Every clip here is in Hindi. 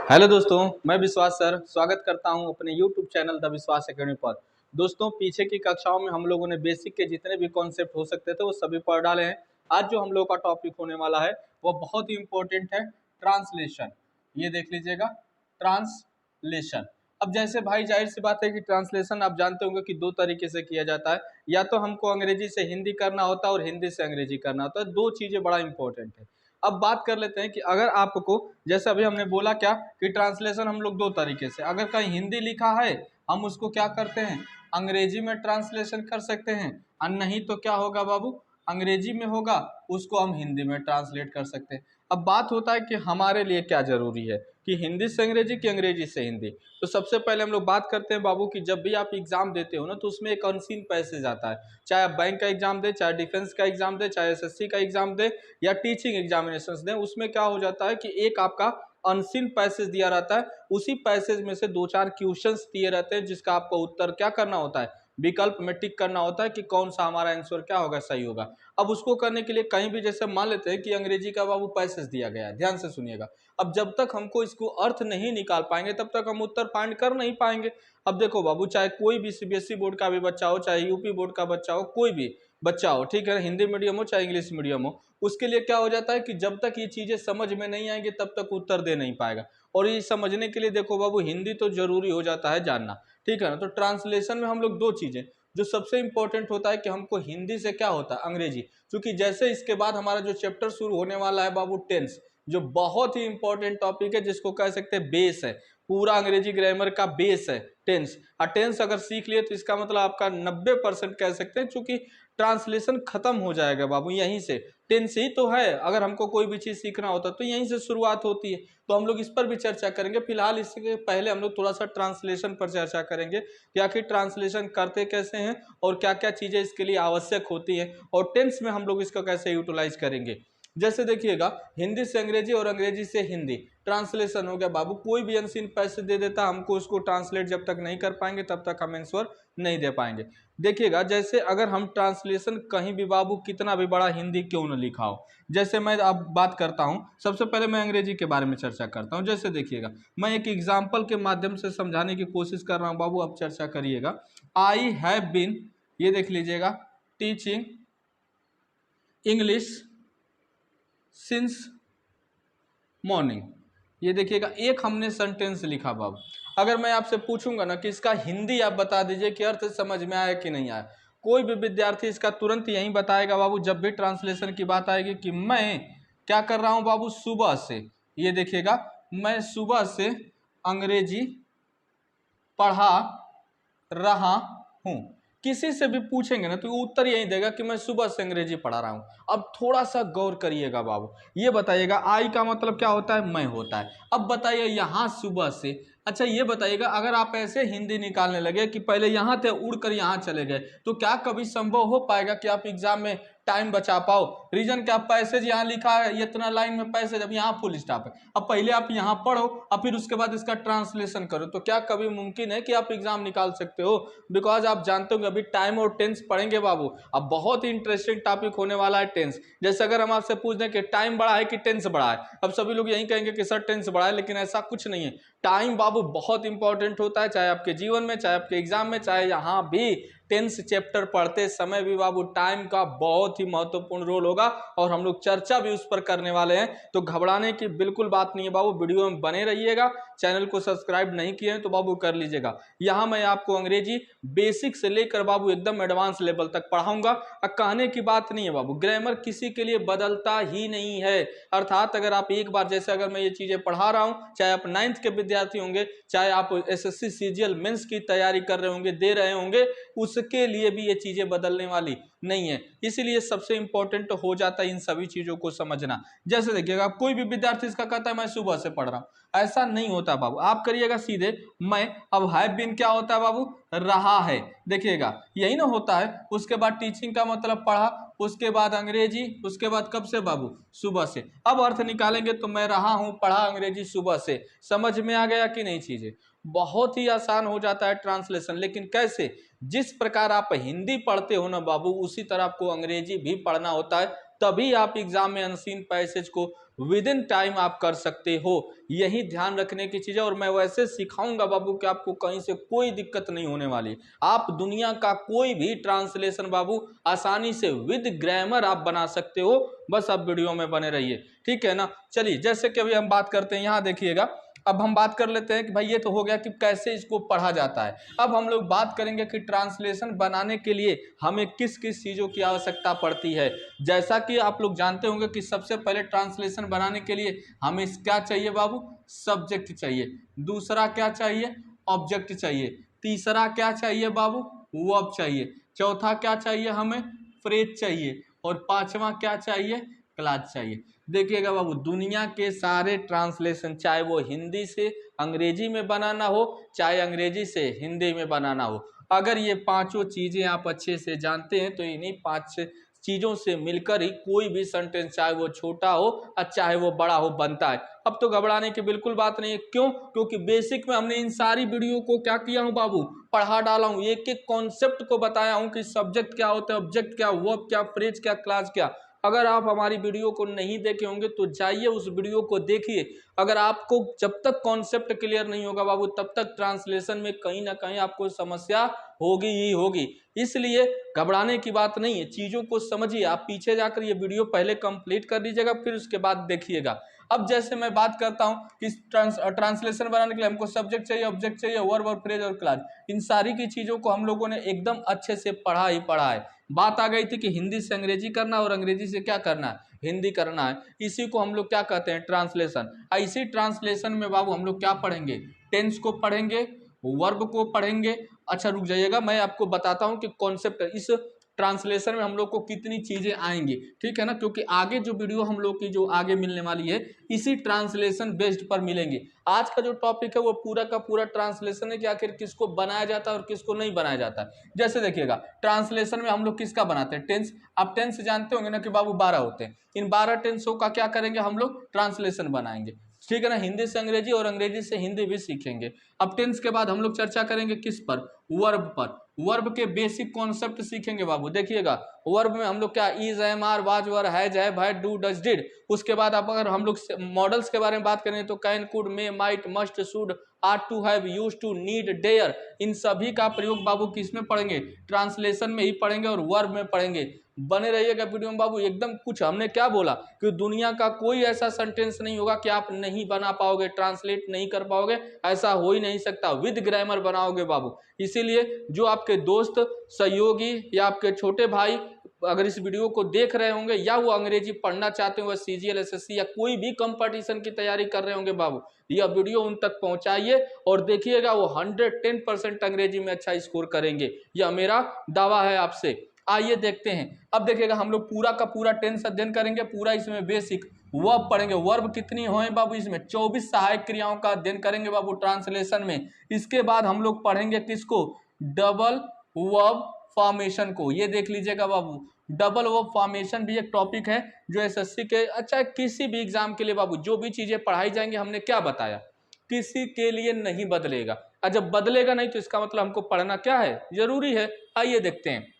हेलो दोस्तों, मैं विश्वास सर स्वागत करता हूं अपने YouTube चैनल द विश्वास एकेडमी पर। दोस्तों, पीछे की कक्षाओं में हम लोगों ने बेसिक के जितने भी कॉन्सेप्ट हो सकते थे वो सभी पढ़ डाले हैं। आज जो हम लोग का टॉपिक होने वाला है वो बहुत ही इंपॉर्टेंट है, ट्रांसलेशन। ये देख लीजिएगा, ट्रांसलेशन। अब जैसे भाई जाहिर सी बात है कि ट्रांसलेशन आप जानते होंगे कि दो तरीके से किया जाता है। या तो हमको अंग्रेजी से हिंदी करना होता है और हिंदी से अंग्रेजी करना होता है। दो चीज़ें बड़ा इंपॉर्टेंट है। अब बात कर लेते हैं कि अगर आपको, जैसे अभी हमने बोला क्या कि ट्रांसलेशन हम लोग दो तरीके से, अगर कहीं हिंदी लिखा है हम उसको क्या करते हैं, अंग्रेजी में ट्रांसलेशन कर सकते हैं, और नहीं तो क्या होगा बाबू, अंग्रेजी में होगा उसको हम हिंदी में ट्रांसलेट कर सकते हैं। अब बात होता है कि हमारे लिए क्या जरूरी है, कि हिंदी से अंग्रेजी की अंग्रेजी से हिंदी। तो सबसे पहले हम लोग बात करते हैं बाबू कि जब भी आप एग्जाम देते हो ना तो उसमें एक अनसीन पैसेज आता है। चाहे आप बैंक का एग्जाम दे, चाहे डिफेंस का एग्जाम दे, चाहे एसएससी का एग्जाम दे या टीचिंग एग्जामिनेशन दें, उसमें क्या हो जाता है कि एक आपका अनसीन पैसेज दिया रहता है। उसी पैसेज में से दो चार क्वेश्चंस दिए रहते हैं जिसका आपको उत्तर क्या करना होता है, विकल्प में टिक करना होता है कि कौन सा हमारा आंसर क्या होगा, सही होगा। अब उसको करने के लिए कहीं भी जैसे मान लेते हैं कि अंग्रेजी का बाबू पैसेज दिया गया है, ध्यान से सुनिएगा। अब जब तक हमको इसको अर्थ नहीं निकाल पाएंगे तब तक हम उत्तर फाइंड कर नहीं पाएंगे। अब देखो बाबू, चाहे कोई भी सीबीएसई बोर्ड का भी बच्चा हो, चाहे यूपी बोर्ड का बच्चा हो, कोई भी बच्चा हो, ठीक है, हिंदी मीडियम हो चाहे इंग्लिश मीडियम हो, उसके लिए क्या हो जाता है कि जब तक ये चीजें समझ में नहीं आएंगी तब तक उत्तर दे नहीं पाएगा। और ये समझने के लिए देखो बाबू, हिंदी तो जरूरी हो जाता है जानना, ठीक है ना। तो ट्रांसलेशन में हम लोग दो चीजें, जो सबसे इंपॉर्टेंट होता है कि हमको हिंदी से क्या होता है, अंग्रेजी। क्योंकि जैसे इसके बाद हमारा जो चैप्टर शुरू होने वाला है बाबू, टेंस, जो बहुत ही इंपॉर्टेंट टॉपिक है, जिसको कह सकते हैं बेस है, पूरा अंग्रेजी ग्रामर का बेस है टेंस। और टेंस अगर सीख लिए तो इसका मतलब आपका 90% कह सकते हैं, चूंकि ट्रांसलेशन खत्म हो जाएगा बाबू यहीं से। टेंस ही तो है, अगर हमको कोई भी चीज सीखना होता तो यहीं से शुरुआत होती है। तो हम लोग इस पर भी चर्चा करेंगे। फिलहाल इसके पहले हम लोग थोड़ा सा ट्रांसलेशन पर चर्चा करेंगे कि आखिर ट्रांसलेशन करते कैसे हैं और क्या क्या चीजें इसके लिए आवश्यक होती हैं, और टेंस में हम लोग इसका कैसे यूटिलाइज करेंगे। जैसे देखिएगा, हिंदी से अंग्रेजी और अंग्रेजी से हिंदी ट्रांसलेशन हो गया बाबू। कोई भी अनसीन पैसे दे देता, हमको उसको ट्रांसलेट जब तक नहीं कर पाएंगे तब तक हम आंसर नहीं दे पाएंगे। देखिएगा, जैसे अगर हम ट्रांसलेशन कहीं भी बाबू कितना भी बड़ा हिंदी क्यों न लिखा हो, जैसे मैं अब बात करता हूं, सबसे पहले मैं अंग्रेजी के बारे में चर्चा करता हूं। जैसे देखिएगा, मैं एक एग्जाम्पल के माध्यम से समझाने की कोशिश कर रहा हूं बाबू, अब चर्चा करिएगा। आई हैव बीन, ये देख लीजिएगा, टीचिंग इंग्लिश सिंस मॉर्निंग। ये देखिएगा, एक हमने सेंटेंस लिखा बाबू। अगर मैं आपसे पूछूंगा ना कि इसका हिंदी आप बता दीजिए कि अर्थ समझ में आया कि नहीं आया, कोई भी विद्यार्थी इसका तुरंत यही बताएगा बाबू जब भी ट्रांसलेशन की बात आएगी कि मैं क्या कर रहा हूं बाबू, सुबह से, ये देखिएगा, मैं सुबह से अंग्रेजी पढ़ा रहा हूं। किसी से भी पूछेंगे ना तो वो उत्तर यही देगा कि मैं सुबह से अंग्रेजी पढ़ा रहा हूं। अब थोड़ा सा गौर करिएगा बाबू, ये बताइएगा आई का मतलब क्या होता है, मैं होता है। अब बताइए यहां सुबह से, अच्छा ये बताइएगा, अगर आप ऐसे हिंदी निकालने लगे कि पहले यहां थे उड़कर यहां चले गए, तो क्या कभी संभव हो पाएगा कि आप एग्जाम में टाइम बचा पाओ। रीजन क्या, पैसेज यहाँ लिखा है, इतना लाइन में पैसेज, अब यहाँ फुल स्टॉप है। अब पहले आप यहाँ पढ़ो और फिर उसके बाद इसका ट्रांसलेशन करो, तो क्या कभी मुमकिन है कि आप एग्जाम निकाल सकते हो। बिकॉज आप जानते हो अभी टाइम और टेंस पढ़ेंगे बाबू। अब बहुत ही इंटरेस्टिंग टॉपिक होने वाला है टेंस। जैसे अगर हम आपसे पूछ दें कि टाइम बड़ा है कि टेंस बड़ा है, अब सभी लोग यही कहेंगे कि सर टेंस बड़ा है, लेकिन ऐसा कुछ नहीं है। टाइम बाबू बहुत इंपॉर्टेंट होता है, चाहे आपके जीवन में, चाहे आपके एग्जाम में, चाहे यहाँ भी टेंस चैप्टर पढ़ते समय भी बाबू टाइम का बहुत ही महत्वपूर्ण रोल होगा, और हम लोग चर्चा भी उस पर करने वाले हैं। तो घबराने की बिल्कुल बात नहीं है बाबू, वीडियो में बने रहिएगा। चैनल को सब्सक्राइब नहीं किए हैं तो बाबू कर लीजिएगा। यहाँ मैं आपको अंग्रेजी बेसिक से लेकर बाबू एकदम एडवांस लेवल तक पढ़ाऊंगा। कहने की बात नहीं है बाबू, ग्रामर किसी के लिए बदलता ही नहीं है। अर्थात अगर आप एक बार, जैसे अगर मैं ये चीजें पढ़ा रहा हूं, चाहे आप 9th के विद्यार्थी होंगे, चाहे आप एसएससी सीजीएल मेंस की तैयारी कर रहे होंगे, दे रहे होंगे, उसके लिए भी ये चीजें बदलने वाली नहीं है। इसीलिए सबसे इंपॉर्टेंट हो जाता है इन सभी चीजों को समझना। जैसे देखिएगा, कोई भी विद्यार्थी इसका कहता है मैं सुबह से पढ़ रहा हूं, ऐसा नहीं होता बाबू। आप करिएगा सीधे मैं, अब हैव बीन क्या होता है बाबू, रहा है, देखिएगा यही ना होता है। उसके बाद टीचिंग का मतलब पढ़ा, उसके बाद अंग्रेजी, उसके बाद कब से बाबू, सुबह से। अब अर्थ निकालेंगे तो मैं रहा हूं, पढ़ा अंग्रेजी सुबह से। समझ में आ गया कि नहीं चीजें, बहुत ही आसान हो जाता है ट्रांसलेशन। लेकिन कैसे, जिस प्रकार आप हिंदी पढ़ते हो ना बाबू, उसी तरह आपको अंग्रेजी भी पढ़ना होता है, तभी आप एग्जाम में अनसीन पैसेज को विद इन टाइम आप कर सकते हो। यही ध्यान रखने की चीज है, और मैं वैसे सिखाऊंगा बाबू कि आपको कहीं से कोई दिक्कत नहीं होने वाली। आप दुनिया का कोई भी ट्रांसलेशन बाबू आसानी से विद ग्रामर आप बना सकते हो, बस आप वीडियो में बने रहिए, ठीक है ना। चलिए, जैसे कि अभी हम बात करते हैं, यहाँ देखिएगा, अब हम बात कर लेते हैं कि भाई ये तो हो गया कि कैसे इसको पढ़ा जाता है। अब हम लोग बात करेंगे कि ट्रांसलेशन बनाने के लिए हमें किस किस चीज़ों की आवश्यकता पड़ती है। जैसा कि आप लोग जानते होंगे कि सबसे पहले ट्रांसलेशन बनाने के लिए हमें क्या चाहिए बाबू, सब्जेक्ट चाहिए। दूसरा क्या चाहिए, ऑब्जेक्ट चाहिए। तीसरा क्या चाहिए बाबू, वर्ब चाहिए। चौथा क्या चाहिए हमें, फ्रेज चाहिए। और पांचवा क्या चाहिए, क्लास चाहिए। देखिएगा बाबू, दुनिया के सारे ट्रांसलेशन, चाहे वो हिंदी से अंग्रेजी में बनाना हो, चाहे अंग्रेजी से हिंदी में बनाना हो, अगर ये पांचों चीजें आप अच्छे से जानते हैं तो इन्हीं पांच चीजों से मिलकर ही कोई भी सेंटेंस, चाहे वो छोटा हो और चाहे वो बड़ा हो, बनता है। अब तो घबराने की बिल्कुल बात नहीं है। क्यों? क्योंकि बेसिक में हमने इन सारी वीडियो को क्या किया हूं बाबू, पढ़ा डाला हूं। एक एक कॉन्सेप्ट को बताया हूं कि सब्जेक्ट क्या होता है, ऑब्जेक्ट क्या, वर्ब क्या, फ्रेज क्या, क्लास क्या। अगर आप हमारी वीडियो को नहीं देखे होंगे तो जाइए उस वीडियो को देखिए। अगर आपको जब तक कॉन्सेप्ट क्लियर नहीं होगा बाबू, तब तक ट्रांसलेशन में कहीं ना कहीं आपको समस्या होगी ही होगी। इसलिए घबराने की बात नहीं है, चीजों को समझिए। आप पीछे जाकर ये वीडियो पहले कंप्लीट कर लीजिएगा, फिर उसके बाद देखिएगा। अब जैसे मैं बात करता हूं कि ट्रांसलेशन बनाने के लिए हमको सब्जेक्ट चाहिए, ऑब्जेक्ट चाहिए, वर्ब और फ्रेज और क्लास, इन सारी की चीजों को हम लोगों ने एकदम अच्छे से पढ़ा ही पढ़ा है। बात आ गई थी कि हिंदी से अंग्रेजी करना और अंग्रेजी से क्या करना है, हिंदी करना है। इसी को हम लोग क्या कहते हैं, ट्रांसलेशन। इसी ट्रांसलेशन में बाबू हम लोग क्या पढ़ेंगे, टेंस को पढ़ेंगे, वर्ब को पढ़ेंगे। अच्छा रुक जाइएगा, मैं आपको बताता हूं कि कॉन्सेप्ट इस ट्रांसलेशन में हम लोग को कितनी चीजें आएंगी, ठीक है ना। क्योंकि आगे जो वीडियो हम लोग की जो आगे मिलने वाली है इसी ट्रांसलेशन बेस्ड पर मिलेंगे। आज का जो टॉपिक है वो पूरा का पूरा ट्रांसलेशन है कि आखिर किसको बनाया जाता है और किसको नहीं बनाया जाता है। जैसे देखिएगा, ट्रांसलेशन में हम लोग किसका बनाते हैं, टेंस। आप टेंस जानते होंगे ना कि बाबू 12 होते हैं। इन 12 टेंसों का क्या करेंगे हम लोग, ट्रांसलेशन बनाएंगे, ठीक है ना। हिंदी से अंग्रेजी और अंग्रेजी से हिंदी भी सीखेंगे। अब टेंस के बाद हम लोग चर्चा करेंगे किस पर, वर्ब पर। वर्ब के बेसिक कॉन्सेप्ट सीखेंगे बाबू। देखिएगा, वर्ब में हम लोग क्या, is, am, are, was, were, has, have, had, do, does, did. उसके बाद आप अगर हम लोग मॉडल्स के बारे में बात करें तो can, could, may, might, must, should, are to have, use to, need, dare, इन सभी का प्रयोग बाबू किस में पढ़ेंगे, ट्रांसलेशन में ही पढ़ेंगे और वर्ब में पढ़ेंगे। बने रहिएगा वीडियो में बाबू। एकदम कुछ हमने क्या बोला कि दुनिया का कोई ऐसा सेंटेंस नहीं होगा कि आप नहीं बना पाओगे, ट्रांसलेट नहीं कर पाओगे, ऐसा हो ही नहीं सकता। विद ग्रामर बनाओगे बाबू। इसीलिए जो आपके दोस्त, सहयोगी या आपके छोटे भाई अगर इस वीडियो को देख रहे होंगे या वो अंग्रेजी पढ़ना चाहते हो, सीजीएल, एसएससी या कोई भी कंपटीशन की तैयारी कर रहे होंगे बाबू, यह वीडियो उन तक पहुंचाइए और देखिएगा वो 110% अंग्रेजी में अच्छा स्कोर करेंगे। यह मेरा दावा है आपसे। आइए देखते हैं। अब देखिएगा, हम लोग पूरा का पूरा टेंस अध्ययन करेंगे, पूरा इसमें बेसिक वर्ब पढ़ेंगे। वर्ब कितनी होए बाबू, इसमें 24 सहायक क्रियाओं का अध्ययन करेंगे बाबू ट्रांसलेशन में। इसके बाद हम लोग पढ़ेंगे किसको, डबल वर्ब फॉर्मेशन को। ये देख लीजिएगा बाबू, डबल वर्ब फॉर्मेशन भी एक टॉपिक है जो एसएससी के, अच्छा किसी भी एग्जाम के लिए बाबू जो भी चीजें पढ़ाई जाएंगी, हमने क्या बताया, किसी के लिए नहीं बदलेगा। और जब बदलेगा नहीं तो इसका मतलब हमको पढ़ना क्या है, जरूरी है। आइए देखते हैं।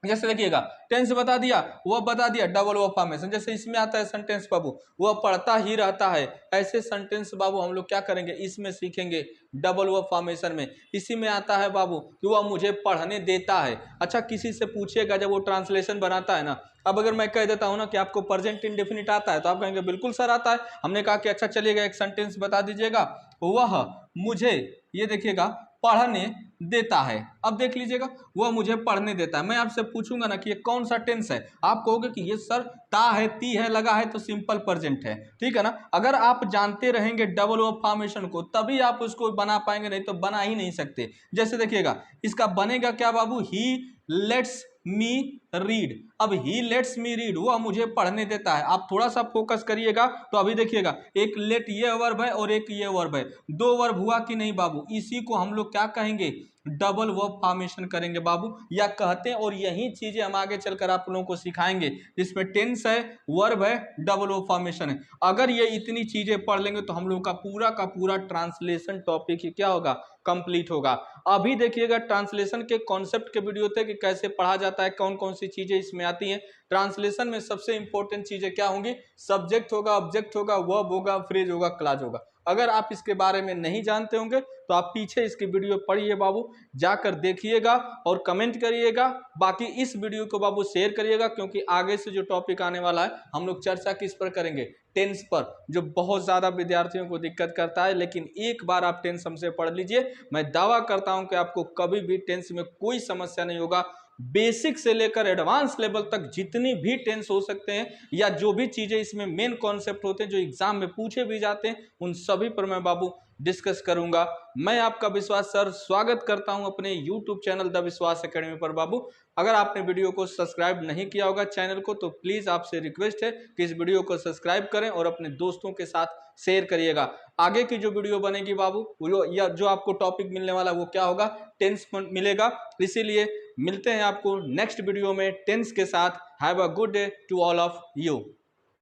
जैसे देखिएगा, टेंस बता दिया, वो बता दिया, डबल वर्ब फॉर्मेशन। जैसे इसमें आता है सेंटेंस बाबू, वह पढ़ता ही रहता है, ऐसे सेंटेंस बाबू हम लोग क्या करेंगे, इसमें सीखेंगे डबल वर्ब फॉर्मेशन में। इसी में आता है बाबू कि वह मुझे पढ़ने देता है। अच्छा, किसी से पूछिएगा जब वो ट्रांसलेशन बनाता है ना, अब अगर मैं कह देता हूं ना कि आपको प्रेजेंट इंडेफिनिट आता है तो आप कहेंगे बिल्कुल सर आता है। हमने कहा कि अच्छा चलिएगा एक सेंटेंस बता दीजिएगा, वह मुझे, ये देखिएगा, पढ़ने देता है। अब देख लीजिएगा, वह मुझे पढ़ने देता है। मैं आपसे पूछूंगा ना कि ये कौन सा टेंस है, आप कहोगे कि ये सर ता है, ती है, लगा है, तो सिंपल प्रेजेंट है, ठीक है ना। अगर आप जानते रहेंगे डबल वर्ब फॉर्मेशन को तभी आप उसको बना पाएंगे, नहीं तो बना ही नहीं सकते। जैसे देखिएगा, इसका बनेगा क्या बाबू, ही लेट्स मी रीड। अब ही लेट्स मी रीड, वह मुझे पढ़ने देता है। आप थोड़ा सा फोकस करिएगा तो अभी देखिएगा, एक लेट ये वर्ब है और एक ये वर्ब है, दो वर्ब हुआ कि नहीं बाबू। इसी को हम लोग क्या कहेंगे, डबल वर्ब फॉर्मेशन करेंगे बाबू, या कहते हैं, और यही चीजें हम आगे चलकर आप लोगों को सिखाएंगे, जिसमें टेंस है, वर्ब है, डबल वर्ब फॉर्मेशन है। अगर ये इतनी चीजें पढ़ लेंगे तो हम लोग का पूरा ट्रांसलेशन टॉपिक ही क्या होगा, कंप्लीट होगा। अभी देखिएगा ट्रांसलेशन के कॉन्सेप्ट के वीडियो थे कि कैसे पढ़ा जाता है, कौन कौन सी चीजें इसमें आती हैं। ट्रांसलेशन में सबसे इंपॉर्टेंट चीजें क्या होंगी, सब्जेक्ट होगा, ऑब्जेक्ट होगा, वर्ब होगा, फ्रेज होगा, क्लॉज होगा। अगर आप इसके बारे में नहीं जानते होंगे तो आप पीछे इसकी वीडियो पढ़िए बाबू, जाकर देखिएगा और कमेंट करिएगा। बाकी इस वीडियो को बाबू शेयर करिएगा, क्योंकि आगे से जो टॉपिक आने वाला है हम लोग चर्चा किस पर करेंगे, टेंस पर, जो बहुत ज्यादा विद्यार्थियों को दिक्कत करता है। लेकिन एक बार आप टेंस हमसे पढ़ लीजिए, मैं दावा करता हूं कि आपको कभी भी टेंस में कोई समस्या नहीं होगा। बेसिक से लेकर एडवांस लेवल तक जितनी भी टेंस हो सकते हैं, या जो भी चीजें इसमें मेन कॉन्सेप्ट होते हैं जो एग्जाम में पूछे भी जाते हैं, उन सभी पर मैं बाबू डिस्कस करूंगा। मैं आपका विश्वास सर स्वागत करता हूं अपने यूट्यूब चैनल द विश्वास एकेडमी पर बाबू। अगर आपने वीडियो को सब्सक्राइब नहीं किया होगा चैनल को, तो प्लीज आपसे रिक्वेस्ट है कि इस वीडियो को सब्सक्राइब करें और अपने दोस्तों के साथ शेयर करिएगा। आगे की जो वीडियो बनेगी बाबू, या जो आपको टॉपिक मिलने वाला वो क्या होगा, टेंस मिलेगा। इसीलिए मिलते हैं आपको नेक्स्ट वीडियो में टेंस के साथ। Have a good day to all of you.